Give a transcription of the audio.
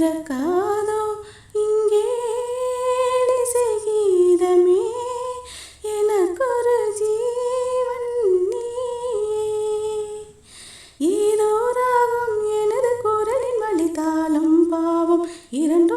பிறக்காதோ இங்கே இசைகீதமே எனக்கொரு ஜீவன் நீயே. ஏதோ ராகம் எனது குரலின் வழித்தாளம் பாவம் இரண்டு